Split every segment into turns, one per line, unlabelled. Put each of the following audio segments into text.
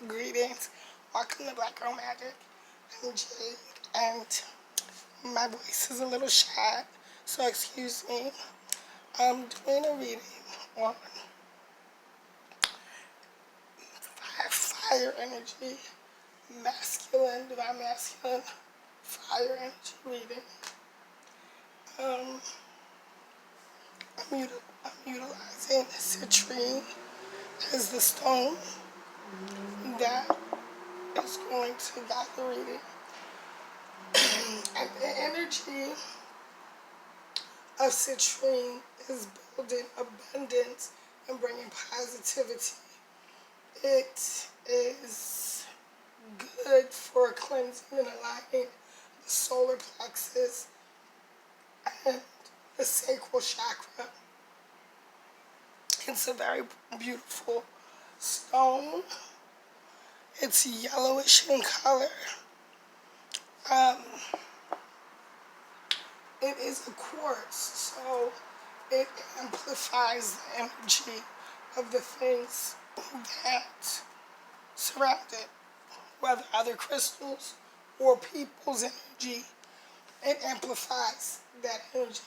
Greetings. Welcome to Black Girl Magic. I'm Jade, and my voice is a little shy, so excuse me. I'm doing a reading on fire energy, divine masculine, fire energy reading. Um, I'm utilizing citrine as the stone that is going to guide the reading. And the energy of citrine is building abundance and bringing positivity. It is good for cleansing and aligning the solar plexus and the sacral chakra. It's a very beautiful stone. It's yellowish in color. It is a quartz, so it amplifies the energy of the things that surround it, whether other crystals or people's energy. It amplifies that energy.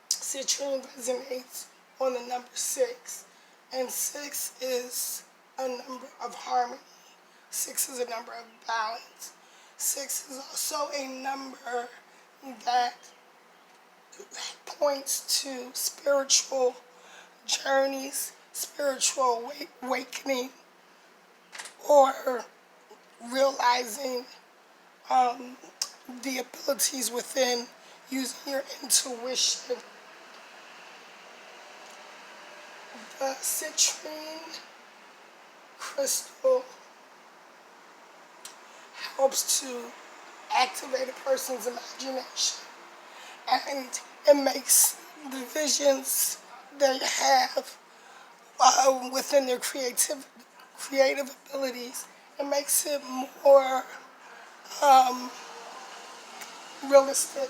Citrine resonates on the number 6, and 6 is a number of harmony. 6 is a number of balance. 6 is also a number that points to spiritual journeys, spiritual awakening, or realizing the abilities within, using your intuition. The citrine crystal helps to activate a person's imagination, and it makes the visions they have within their creative abilities, it makes it more realistic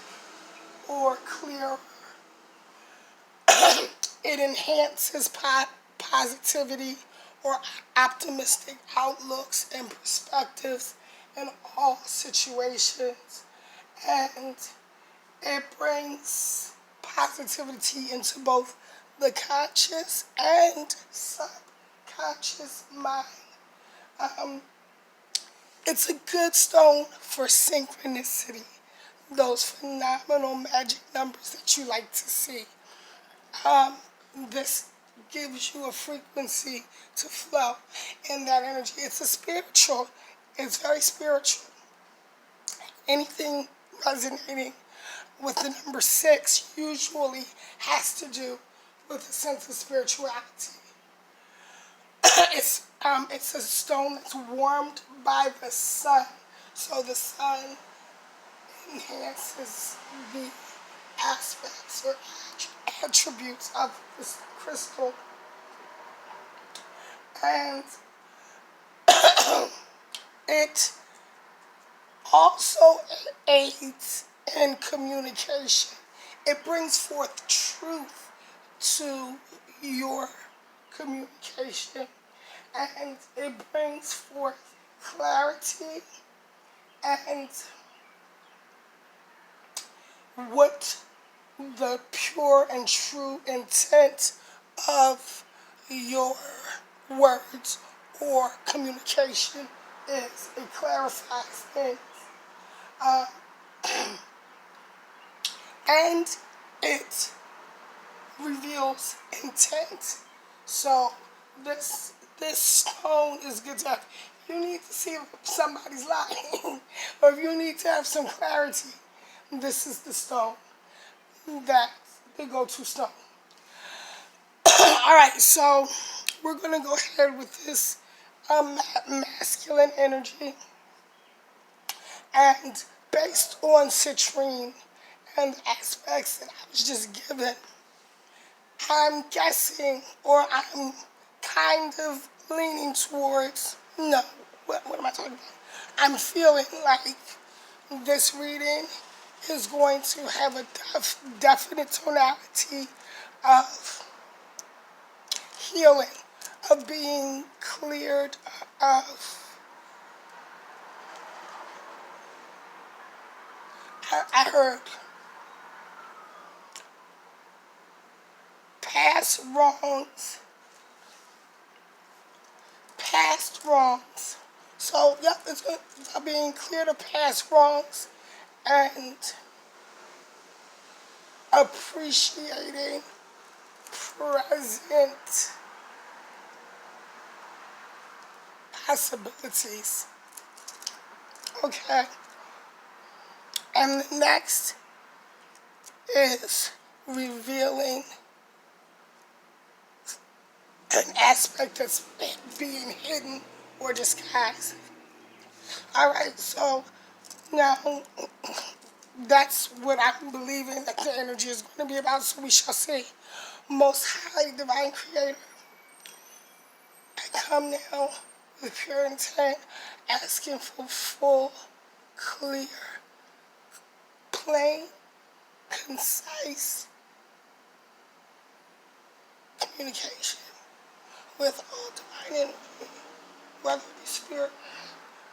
or clearer. It enhances positivity or optimistic outlooks and perspectives in all situations. And it brings positivity into both the conscious and subconscious mind. It's a good stone for synchronicity, those phenomenal magic numbers that you like to see. This gives you a frequency to flow in that energy. It's very spiritual. Anything resonating with the number 6 usually has to do with a sense of spirituality. It's a stone that's warmed by the sun, so the sun enhances the aspects or attributes of this crystal, and it also aids in communication. It brings forth truth to your communication, and it brings forth clarity and what the pure and true intent of your words or communication is. It clarifies things. And it reveals intent. So this stone is good to have. You need to see if somebody's lying, or if you need to have some clarity, this is the stone, that the go-to stone. All right, so we're gonna go ahead with this masculine energy, and based on citrine and the aspects that I was just given, I'm guessing, or I'm kind of leaning towards, no, what am I talking about? I'm feeling like this reading is going to have a definite tonality of feeling of being cleared of, I heard, past wrongs, past wrongs. So, yep, it's being cleared of past wrongs and appreciating present possibilities. Okay. And the next is revealing an aspect that's being hidden or disguised. All right, so now that's what I'm believing that the energy is going to be about, so we shall see. Most High Divine Creator, I come now with pure intent, asking for full, clear, plain, concise communication with all divine energy, whether it be spirit,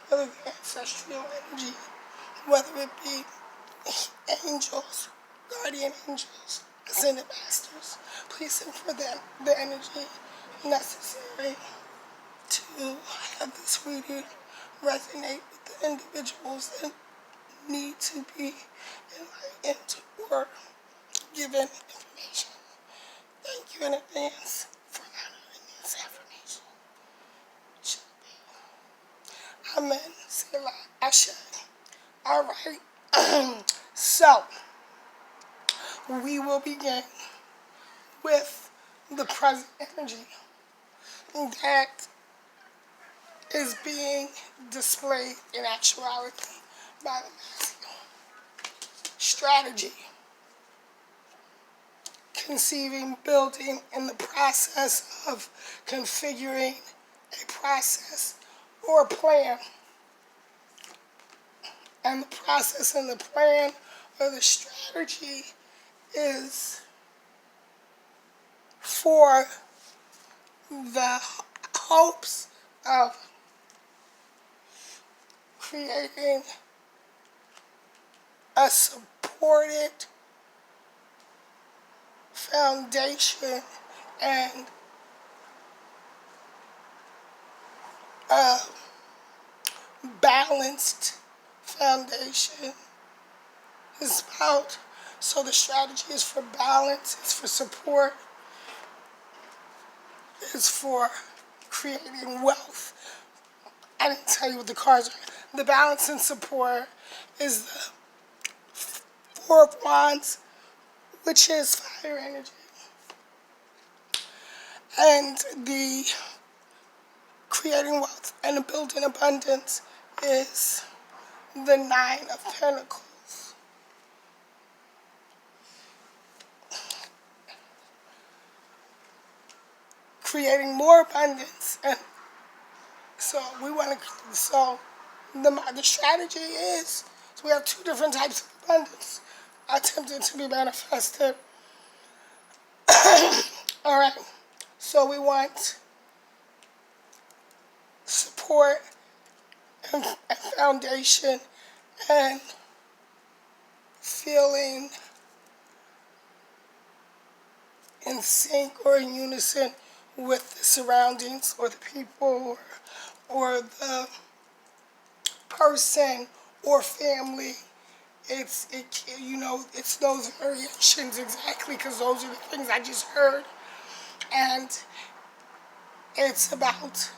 whether it be ancestral energy, whether it be angels, guardian angels, ascended masters. Please send for them the energy necessary to have this reading resonate with the individuals that need to be enlightened or given information. Thank you in advance for honoring this affirmation. It should be. Amen. Selah. Ashe. All right. So, we will begin with the present energy that is being displayed in actuality by the masculine. Strategy. Conceiving, building, in the process of configuring a process or a plan. And the process and the plan or the strategy is for the hopes of creating a supported foundation and a balanced foundation is about. So the strategy is for balance, it's for support, it's for creating wealth. I didn't tell you what the cards are. The balance and support is the Four of Wands, which is fire energy. And the creating wealth and building abundance is the Nine of Pentacles. Creating more abundance. And so we want to, so the strategy is, so we have two different types of abundance attempting to be manifested. All right, so we want support and foundation and feeling in sync or in unison with the surroundings or the people or the person or family. It's those variations exactly, because those are the things I just heard. And it's about,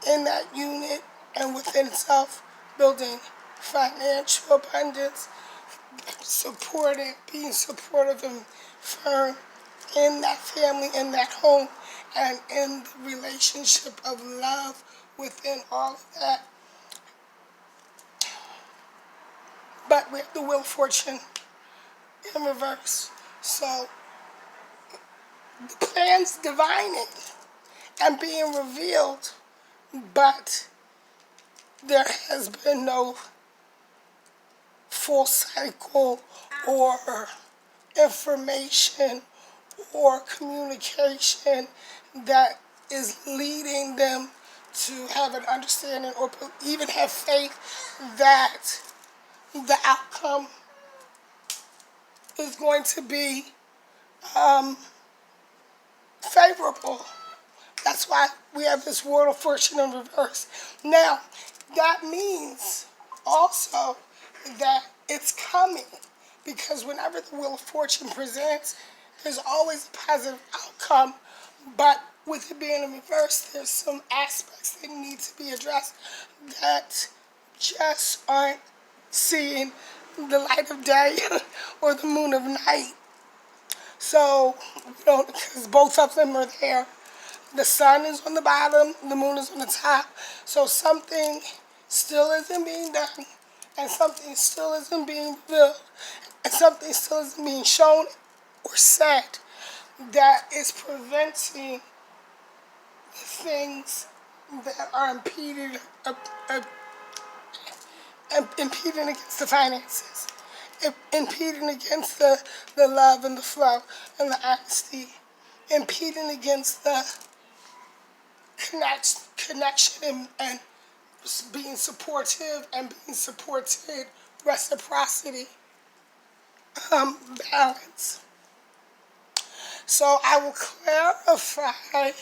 in that unit and within itself, building financial abundance, being supportive and firm in that family, in that home, and in the relationship of love within all of that. But we have the Wheel of Fortune in reverse. So the plan's divining and being revealed, but there has been no full cycle or information or communication that is leading them to have an understanding or even have faith that the outcome is going to be favorable. That's why we have this Wheel of Fortune in reverse. Now, that means also that it's coming, because whenever the Wheel of Fortune presents, there's always a positive outcome, but with it being in reverse, there's some aspects that need to be addressed that just aren't seeing the light of day or the moon of night. So, because both of them are there. The sun is on the bottom, the moon is on the top. So something still isn't being done, and something still isn't being revealed, and something still isn't being shown or said that is preventing the things that are impeding against the finances, impeding against the love and the flow and the honesty, impeding against the connection and being supportive and being supported, reciprocity, balance. So I will clarify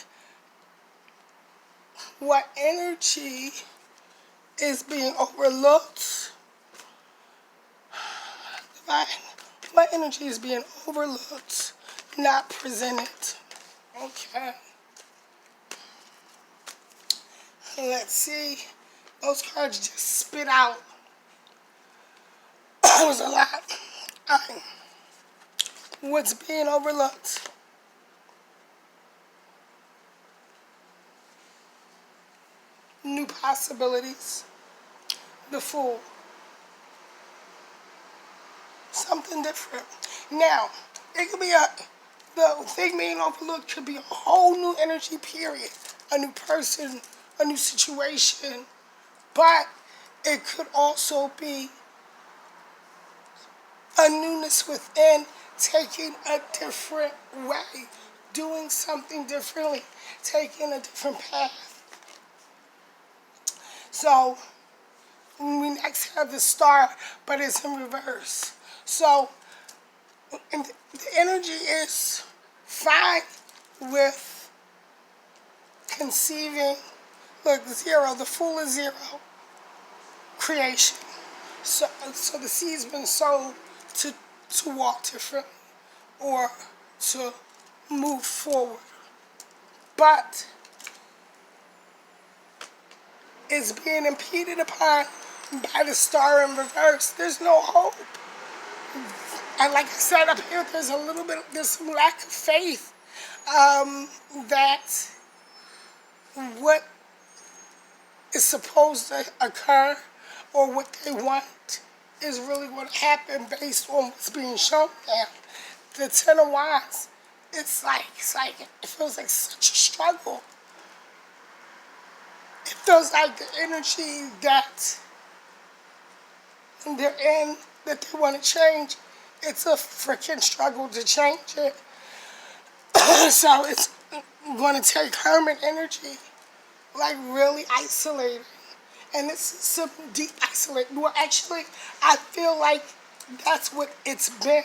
what energy is being overlooked. What energy is being overlooked, not presented. Okay. Let's see. Those cards just spit out. That was a lot. What's being overlooked? New possibilities. The Fool. Something different. Now, it could be the thing being overlooked could be a whole new energy period. A new person, a new situation. But it could also be a newness within, taking a different way, doing something differently, taking a different path. So, we next have the Star, but it's in reverse. So, the energy is fine with conceiving. Look, 0, the Fool is 0, creation. So the seed's been sown to walk differently or to move forward. But it's being impeded upon by the Star in reverse. There's no hope. And like I said up here, there's some lack of faith that what is supposed to occur or what they want is really going to happen based on what's being shown now. The Ten of Wands, it feels like such a struggle. It feels like the energy that they're in, that they want to change, it's a freaking struggle to change it. So it's going to take hermit energy, like really isolating. And it's some deep isolation. Well, actually, I feel like that's what it's been.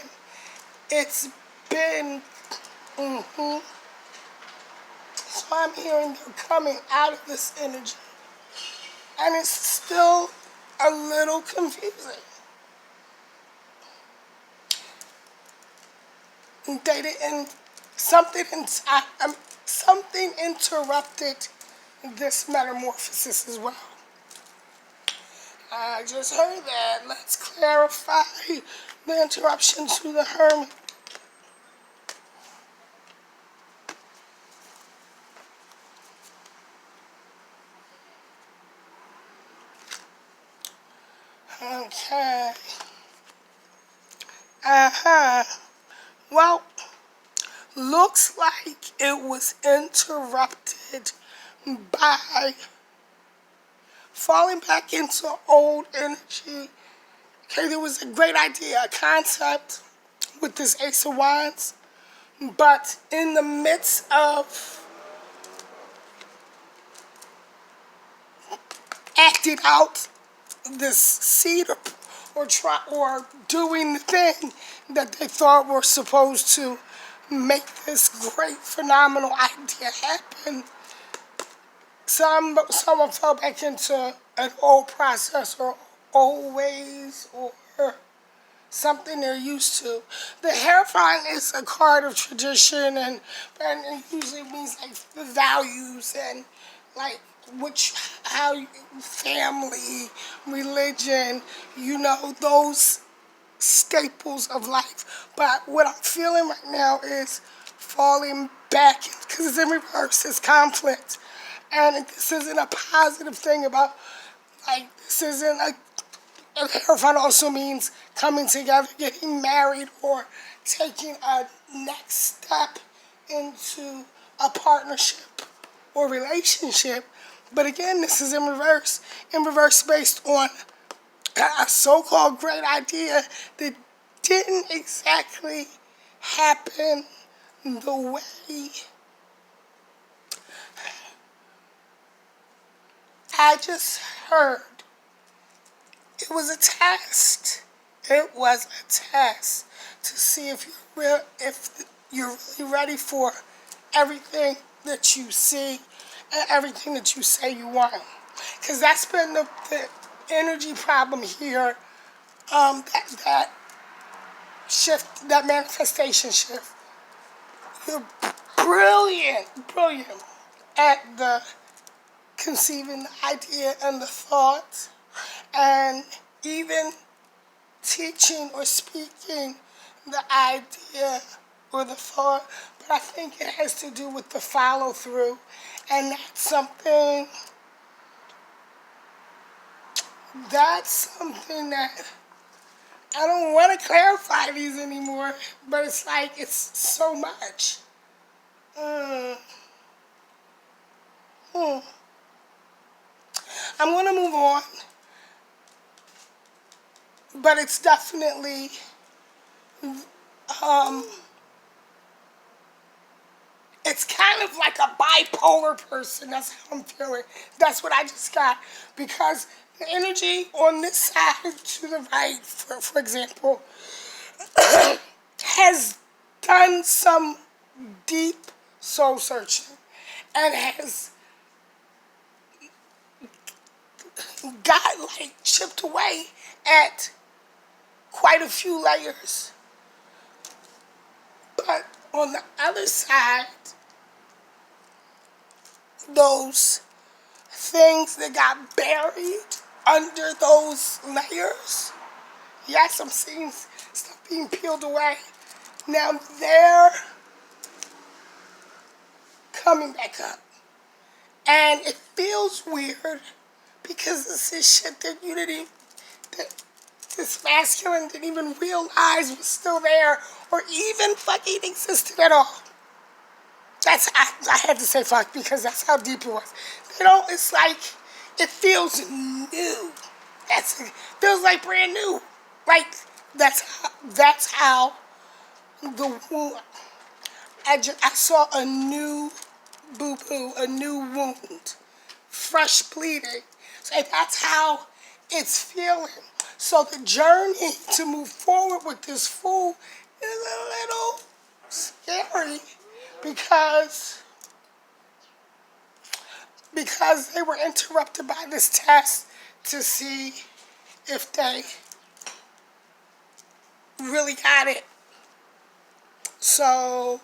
It's been, So I'm hearing they're coming out of this energy. And it's still a little confusing. They didn't, something interrupted this metamorphosis as well. I just heard that. Let's clarify the interruption to the Hermit. Okay. Well, looks like it was interrupted by falling back into old energy. Okay, there was a great idea, a concept with this Ace of Wands, but in the midst of acted out this seed or doing the thing that they thought were supposed to make this great, phenomenal idea happen. Someone fell back into an old process or old ways or something they're used to. The Hierophant is a card of tradition, and it usually means like the values and like family, religion, those staples of life. But what I'm feeling right now is falling back because it's in reverse. It's conflict, and this isn't a positive thing about this isn't a Hierophant also means coming together, getting married, or taking a next step into a partnership or relationship. But again, this is in reverse based on a so-called great idea that didn't exactly happen the way I just heard. It was a test. It was a test to see if you're really ready for everything that you see and everything that you say you want. Because that's been the energy problem here. That shift, that manifestation shift. You're brilliant at the conceiving the idea and the thought, and even teaching or speaking the idea or the thought, but I think it has to do with the follow through, and that's something that I don't want to clarify these anymore, but it's like it's so much. I'm going to move on, but it's definitely it's kind of like a bipolar person. That's how I'm feeling. That's what I just got. Because the energy on this side to the right, for example, has done some deep soul searching and has got chipped away at quite a few layers. But on the other side, those things that got buried under those layers, yes, I'm seeing stuff being peeled away. Now they're coming back up. And it feels weird because this is shit that that this masculine didn't even realize was still there or even fucking existed at all. I had to say fuck because that's how deep it was. It's like, it feels new. Feels like brand new. Like, that's how the wound, I saw a new boo-boo, a new wound, fresh bleeding. So that's how it's feeling. So the journey to move forward with this fool is a little scary because they were interrupted by this test to see if they really got it. So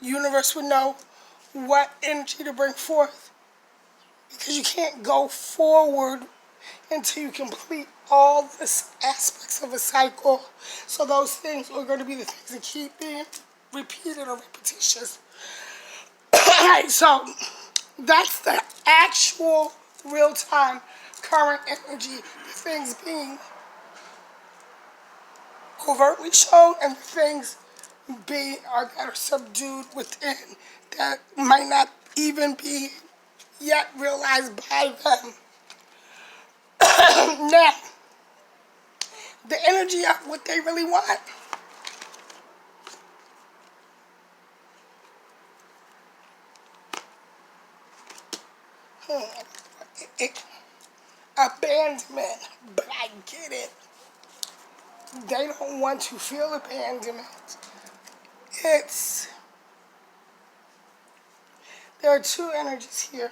universe would know what energy to bring forth, because you can't go forward until you complete all the aspects of a cycle. So those things are going to be the things that keep being repeated or repetitious. Alright, so that's the actual real-time current energy, the things being covertly shown and the things that are subdued within that might not even be yet realized by them. Now, the energy of what they really want. abandonment, but I get it. They don't want to feel abandonment. There are two energies here.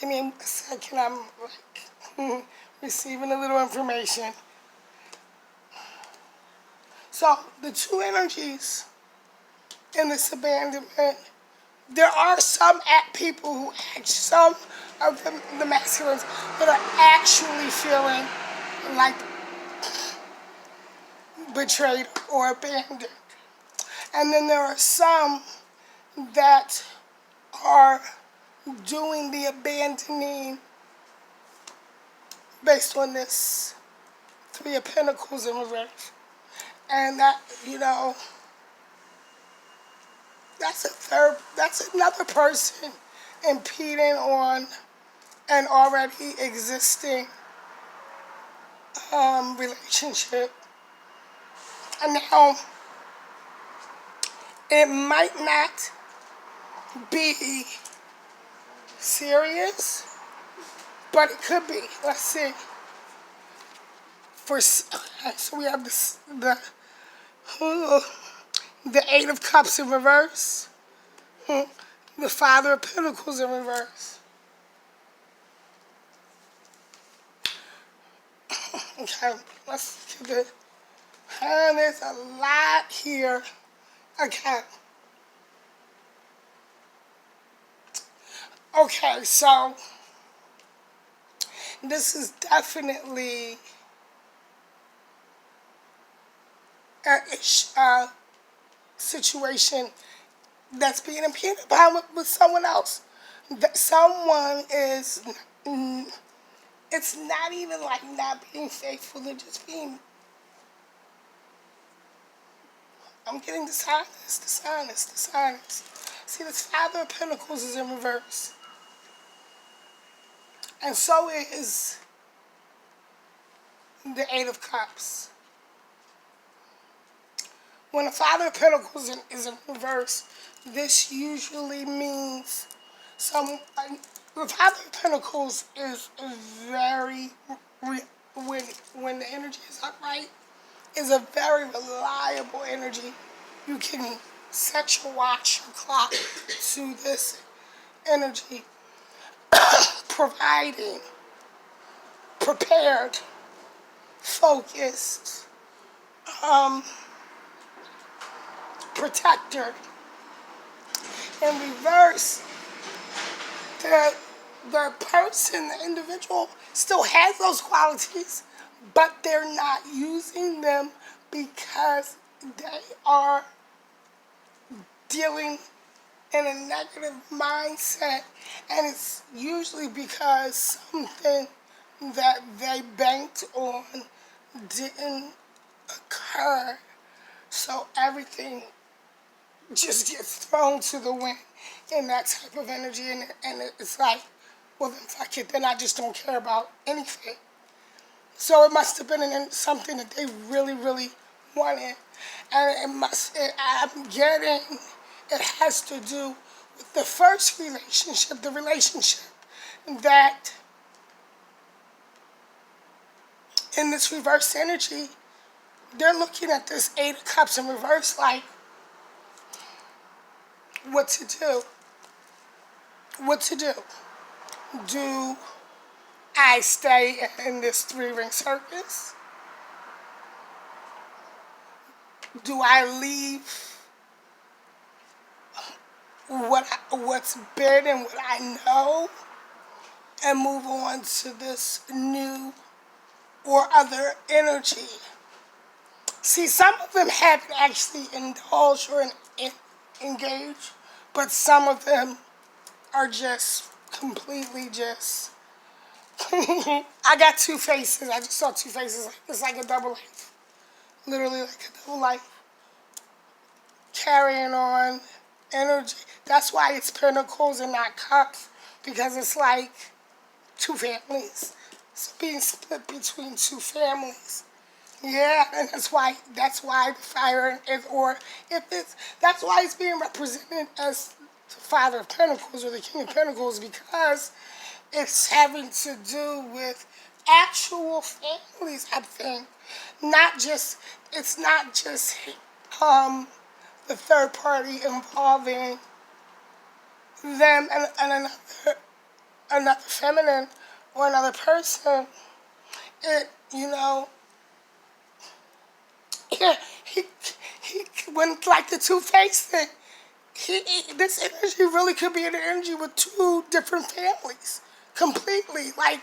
Give me a second, I'm like receiving a little information. So the two energies in this abandonment, there are some people who some of the masculines that are actually feeling like betrayed or abandoned. And then there are some that are doing the abandoning based on this Three of Pentacles in reverse. And that, that's another person impeding on an already existing relationship. And now, it might not be serious, but it could be. Let's see. So we have the Eight of Cups in reverse, the Father of Pentacles in reverse. Okay, let's get it. And there's a lot here. Okay. Okay, so this is definitely a situation that's being impeded by with someone else. That someone is, it's not even like not being faithful, they're just being, I'm getting dishonest. See, this Father of Pentacles is in reverse. And so is the Eight of Cups. When the Father of Pentacles is in reverse, this usually means the Father of Pentacles is very, when the energy is upright, is a very reliable energy. You can set your watch, your clock to this energy, providing, prepared, focused, protector. In reverse, the person, the individual, still has those qualities, but they're not using them because they are dealing in a negative mindset, and it's usually because something that they banked on didn't occur, so everything just gets thrown to the wind in that type of energy, and it's like, well then fuck it, then I just don't care about anything. So it must have been something that they really, really wanted, and it has to do with the first relationship, the relationship that in this reverse energy, they're looking at this Eight of Cups in reverse like, what to do? What to do? Do I stay in this three-ring circus? Do I leave what's been and what I know and move on to this new or other energy? See, some of them haven't actually indulged or engaged, but some of them are just completely just... I got two faces. I just saw two faces. It's like a double life. Literally like a double life. Carrying on energy. That's why it's pentacles and not cups, because it's like two families. It's being split between two families. Yeah, and that's why the fire is, that's why it's being represented as the Father of Pentacles or the King of Pentacles, because it's having to do with actual families, I think. Not just, it's not just um, the third party involving them and another feminine or another person. It, you know, he, he, he when like the two-faced thing, this energy really could be an energy with two different families, completely, like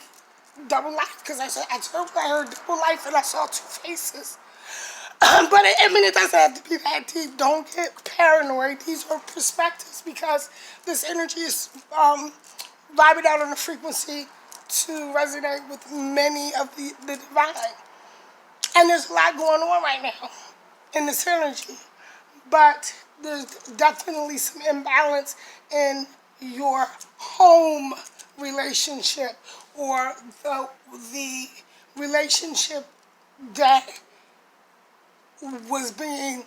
double life. Because I told you I heard double life and I saw two faces. But I mean, it doesn't have to be that deep. Don't get paranoid. These are perspectives because this energy is vibing out on a frequency to resonate with many of the divine. And there's a lot going on right now in this energy. But there's definitely some imbalance in your home relationship or the relationship that was being,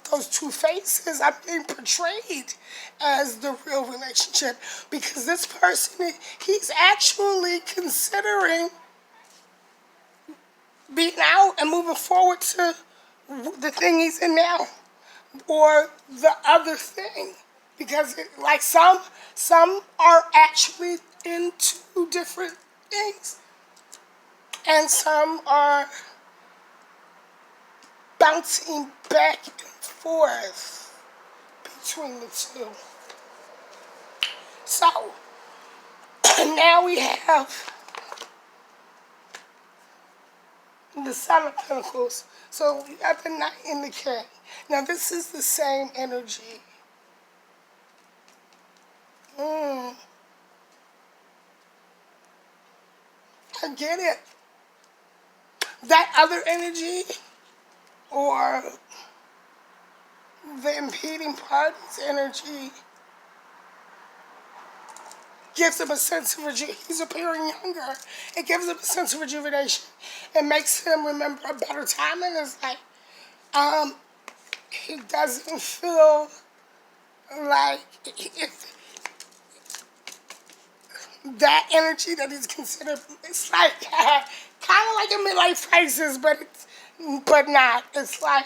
those two faces are being portrayed as the real relationship, because this person, he's actually considering being out and moving forward to the thing he's in now or the other thing, because like some are actually in two different things and some are bouncing back and forth between the two. So now we have the Son of Pentacles. So we have the Knight in the King. Now this is the same energy. I get it. That other energy or the impeding party's energy gives him a sense of he's appearing younger. It gives him a sense of rejuvenation. It makes him remember a better time in his life. He doesn't feel like if that energy that he's considered, it's like kind of like a midlife crisis, but not. It's like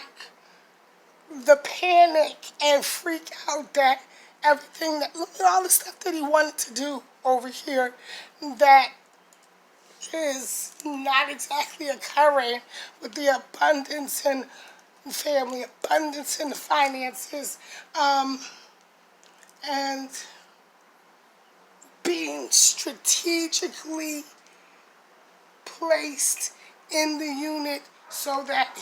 the panic and freak out that everything that, look at all the stuff that he wanted to do over here that is not exactly occurring with the abundance and family, abundance in the finances, and being strategically placed in the unit so that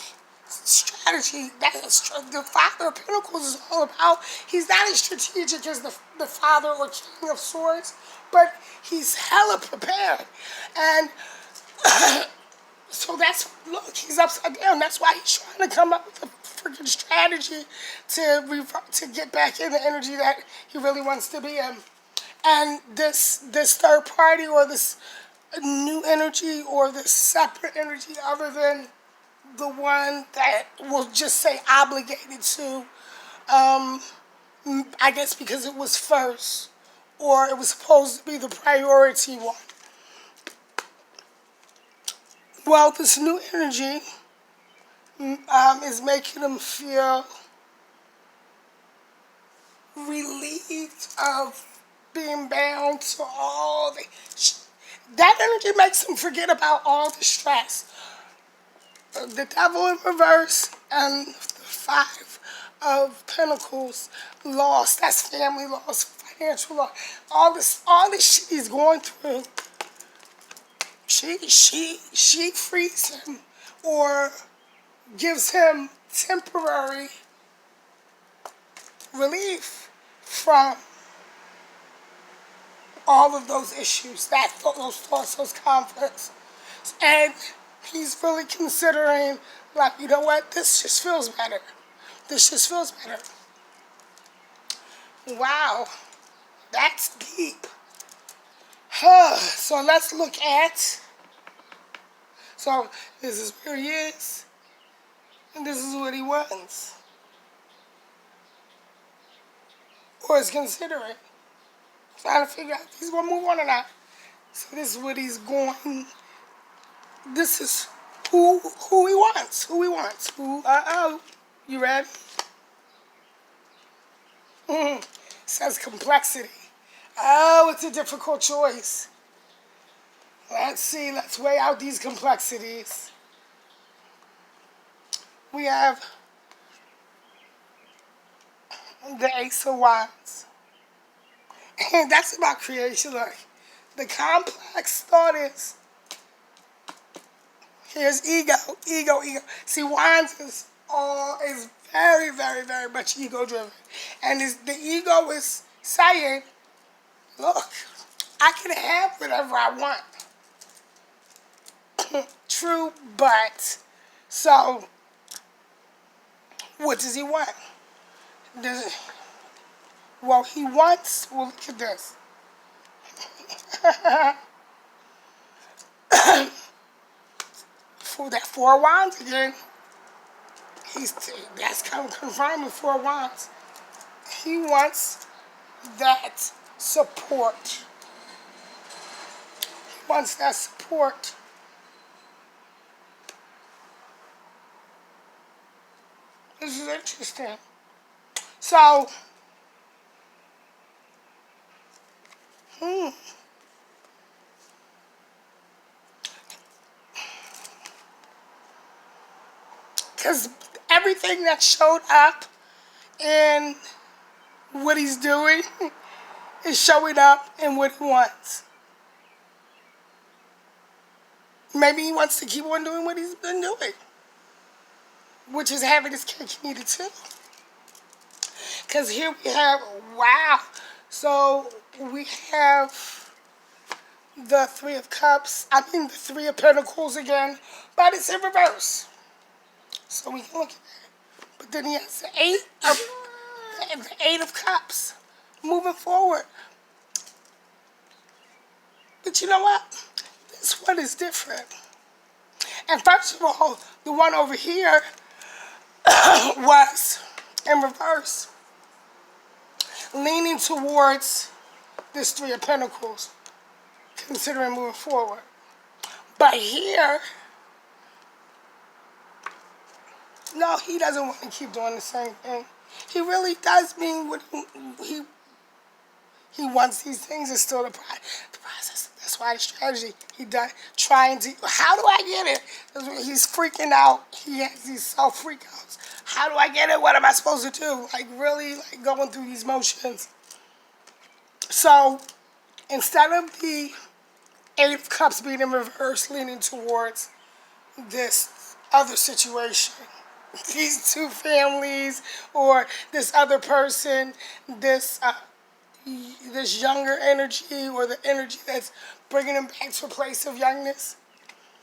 strategy, that's the Father of Pentacles is all about. He's not as strategic as the Father or King of Swords, but he's hella prepared. And so that's, look, he's upside down. That's why he's trying to come up with a freaking strategy to get back in the energy that he really wants to be in. And this third party or this new energy or this separate energy other than the one that we'll just say obligated to, I guess because it was first or it was supposed to be the priority one. Well, this new energy is making them feel relieved of being bound to all the... That energy makes them forget about all the stress. The Devil in reverse and the Five of Pentacles, loss. That's family loss, financial loss. All this shit he's going through. She frees him or gives him temporary relief from all of those issues, those thoughts, those conflicts. And he's really considering, like, you know what, this just feels better. This just feels better. Wow, that's deep. So let's look at, so this is where he is, and this is what he wants. Or is considering. Trying to figure out if he's going to move on or not. So this is what he's going. This is who he wants. Who he wants. Oh, you ready? Says complexity. Oh, it's a difficult choice. Let's see. Let's weigh out these complexities. We have the Ace of Wands. And that's about creation. Like, the complex thought is, here's ego. See, Wands is very, very, very much ego-driven. And the ego is saying, look, I can have whatever I want. True, but, so, what does he want? Well, look at this. For that Four of Wands again, that's kind of confirming Four of Wands. He wants that support. He wants that support. This is interesting. So, because everything that showed up in what he's doing is showing up in what he wants. Maybe he wants to keep on doing what he's been doing, which is having his cake and eat it too. Because here we have, wow. So we have the Three of Cups. The Three of Pentacles again, but it's in reverse. So we can look at that. But then he has the Eight of Cups moving forward. But you know what? This one is different. And first of all, the one over here was in reverse, leaning towards this Three of Pentacles, considering moving forward. But here, no, he doesn't want to keep doing the same thing. He really does mean what he wants. These things are still the process. That's why the strategy he done trying to. How do I get it? He's freaking out. He has these self-freak outs. How do I get it? What am I supposed to do? Like really, like going through these motions. So instead of the Eight of Cups being in reverse, leaning towards this other situation, these two families, or this other person, this younger energy, or the energy that's bringing him back to a place of youngness,